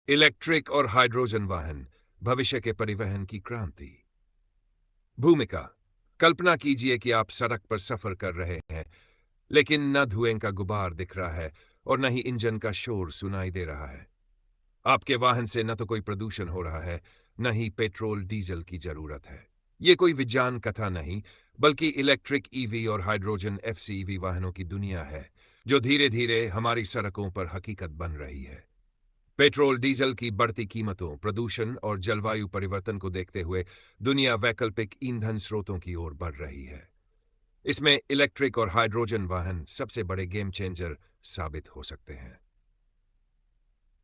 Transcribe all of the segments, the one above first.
Electric और hydrogen वाहन भविष्य के परिवहन की क्रांति। भूमिका। कल्पना कीजिए कि आप सड़क पर सफर कर रहे हैं, लेकिन न धुएं का गुबार दिख रहा है और न ही इंजन का शोर सुनाई दे रहा है। आपके वाहन से न तो कोई प्रदूषण हो रहा है, न ही पेट्रोल डीजल की जरूरत है। ये कोई विज्ञान कथा नहीं, बल्कि इलेक्ट्रिक ईवी और हाइड्रोजन एफसीईवी वाहनों की दुनिया है, जो धीरे धीरे हमारी सड़कों पर हकीकत बन रही है। पेट्रोल डीजल की बढ़ती कीमतों, प्रदूषण और जलवायु परिवर्तन को देखते हुए दुनिया वैकल्पिक ईंधन स्रोतों की ओर बढ़ रही है। इसमें इलेक्ट्रिक और हाइड्रोजन वाहन सबसे बड़े गेम चेंजर साबित हो सकते हैं।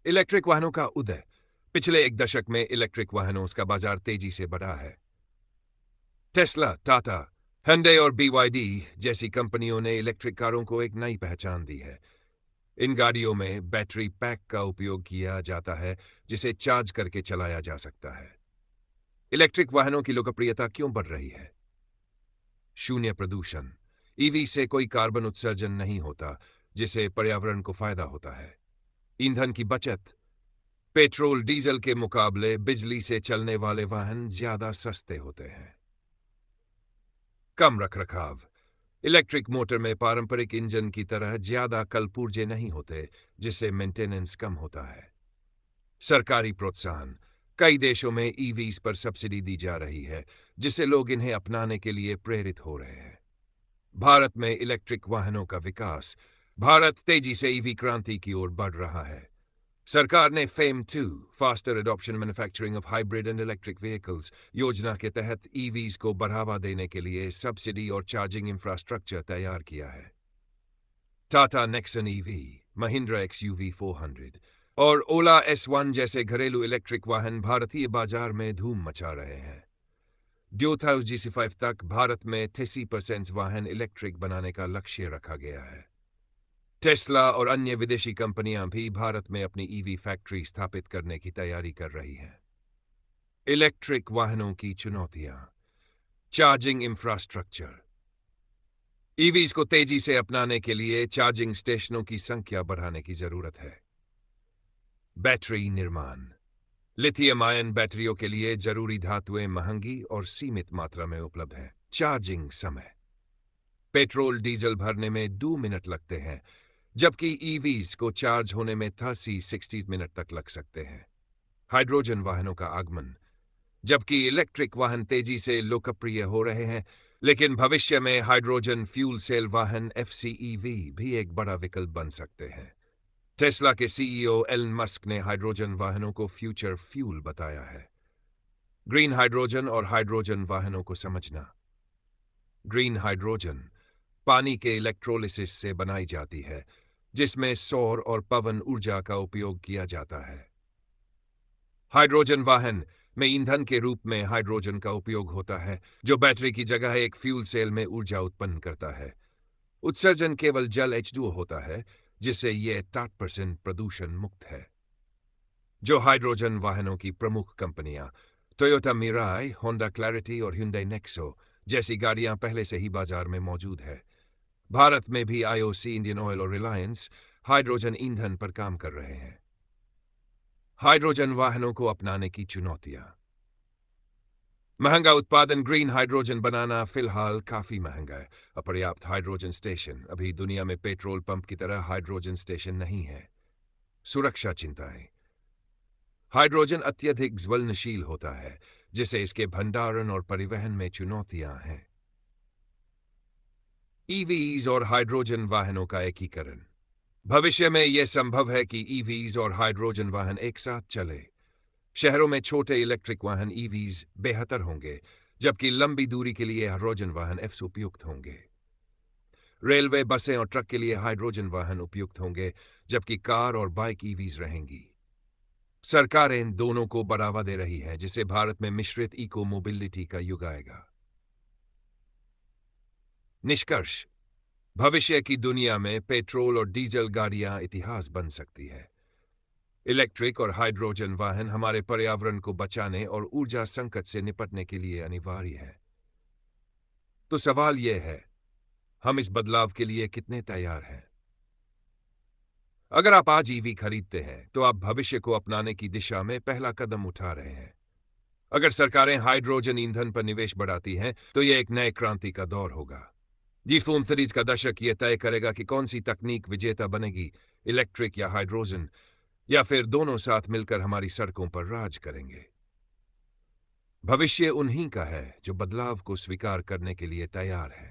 इलेक्ट्रिक वाहनों का उदय। पिछले एक दशक में इलेक्ट्रिक वाहनों का बाजार तेजी से बढ़ा है। टेस्ला, टाटा, hyundai और BYD जैसी कंपनियों ने इलेक्ट्रिक कारों को एक नई पहचान दी है। इन गाड़ियों में बैटरी पैक का उपयोग किया जाता है, जिसे चार्ज करके चलाया जा सकता है। इलेक्ट्रिक वाहनों की लोकप्रियता क्यों बढ़ रही है? शून्य प्रदूषण। ईवी से कोई कार्बन उत्सर्जन नहीं होता, जिससे पर्यावरण को फायदा होता है। ईंधन की बचत। पेट्रोल डीजल के मुकाबले बिजली से चलने वाले वाहन ज्यादा सस्ते होते हैं। कम रखरखाव। इलेक्ट्रिक मोटर में पारंपरिक इंजन की तरह ज्यादा कलपुर्जे नहीं होते, जिससे मेंटेनेंस कम होता है। सरकारी प्रोत्साहन। कई देशों में ईवीज पर सब्सिडी दी जा रही है, जिससे लोग इन्हें अपनाने के लिए प्रेरित हो रहे हैं। भारत में इलेक्ट्रिक वाहनों का विकास। भारत तेजी से ईवी क्रांति की ओर बढ़ रहा है। सरकार ने fame 2 faster adoption manufacturing of hybrid and electric vehicles योजना के तहत ईवीज को बढ़ावा देने के लिए सब्सिडी और चार्जिंग इंफ्रास्ट्रक्चर तैयार किया है। Tata Nexon EV, Mahindra XUV 400 और ओला S1 जैसे घरेलू इलेक्ट्रिक वाहन भारतीय बाजार में धूम मचा रहे हैं। 2025 तक भारत में 80% वाहन इलेक्ट्रिक बनाने का लक्ष्य रखा गया है। टेस्ला और अन्य विदेशी कंपनियां भी भारत में अपनी ईवी फैक्ट्री स्थापित करने की तैयारी कर रही हैं। इलेक्ट्रिक वाहनों की चुनौतियां। Charging infrastructure. ईवीज को तेजी से अपनाने के लिए चार्जिंग स्टेशनों की संख्या बढ़ाने की जरूरत है। बैटरी निर्माण। लिथियम आयन बैटरियों के लिए जरूरी धातुएं महंगी और सीमित मात्रा में उपलब्ध है। चार्जिंग समय। पेट्रोल डीजल भरने में 2 मिनट लगते हैं, जबकि ईवीज को चार्ज होने में 30-60 मिनट तक लग सकते हैं। हाइड्रोजन वाहनों का आगमन। जबकि इलेक्ट्रिक वाहन तेजी से लोकप्रिय हो रहे हैं, लेकिन भविष्य में हाइड्रोजन फ्यूल सेल वाहन FCEV भी एक बड़ा विकल्प बन सकते हैं। टेस्ला के CEO एलन मस्क ने हाइड्रोजन वाहनों को फ्यूचर फ्यूल बताया है। ग्रीन हाइड्रोजन और हाइड्रोजन वाहनों को समझना। ग्रीन हाइड्रोजन पानी के इलेक्ट्रोलिसिस से बनाई जाती है, जिसमें सौर और पवन ऊर्जा का उपयोग किया जाता है। हाइड्रोजन वाहन में ईंधन के रूप में हाइड्रोजन का उपयोग होता है, जो बैटरी की जगह एक फ्यूल सेल में ऊर्जा उत्पन्न करता है। उत्सर्जन केवल जल H2O होता है, जिससे यह 60% प्रदूषण मुक्त है। जो हाइड्रोजन वाहनों की प्रमुख कंपनियां टोयोटा मिराई, होंडा क्लैरिटी और hyundai नेक्सो जैसी गाड़ियां पहले से ही बाजार में मौजूद है। भारत में भी IOC, इंडियन ऑयल और रिलायंस हाइड्रोजन ईंधन पर काम कर रहे हैं। हाइड्रोजन वाहनों को अपनाने की चुनौतियां। महंगा उत्पादन। ग्रीन हाइड्रोजन बनाना फिलहाल काफी महंगा है। अपर्याप्त हाइड्रोजन स्टेशन। अभी दुनिया में पेट्रोल पंप की तरह हाइड्रोजन स्टेशन नहीं है। सुरक्षा चिंताएं। हाइड्रोजन अत्यधिक ज्वलनशील होता है, जिससे इसके भंडारण और परिवहन में चुनौतियां हैं। ईवीज और हाइड्रोजन वाहनों का एकीकरण। भविष्य में यह संभव है कि ईवीज और हाइड्रोजन वाहन एक साथ चले। शहरों में छोटे इलेक्ट्रिक वाहन ईवीज बेहतर होंगे, जबकि लंबी दूरी के लिए हाइड्रोजन वाहन एफस उपयुक्त होंगे। रेलवे, बसें और ट्रक के लिए हाइड्रोजन वाहन उपयुक्त होंगे, जबकि कार और बाइक ईवीज रहेंगी। सरकारें इन दोनों को बढ़ावा दे रही है, जिससे भारत में मिश्रित इको मोबिलिटी का युग आएगा। निष्कर्ष। भविष्य की दुनिया में पेट्रोल और डीजल गाड़ियां इतिहास बन सकती है। इलेक्ट्रिक और हाइड्रोजन वाहन हमारे पर्यावरण को बचाने और ऊर्जा संकट से निपटने के लिए अनिवार्य है। तो सवाल यह है, हम इस बदलाव के लिए कितने तैयार हैं? अगर आप आज ईवी खरीदते हैं तो आप भविष्य को अपनाने की दिशा में पहला कदम उठा रहे हैं। अगर सरकारें हाइड्रोजन ईंधन पर निवेश बढ़ाती हैं तो यह एक नए क्रांति का दौर होगा। जी का दशक यह तय करेगा कि कौन सी तकनीक विजेता बनेगी, इलेक्ट्रिक या हाइड्रोजन, या फिर दोनों साथ मिलकर हमारी सड़कों पर राज करेंगे। भविष्य उन्हीं का है जो बदलाव को स्वीकार करने के लिए तैयार है।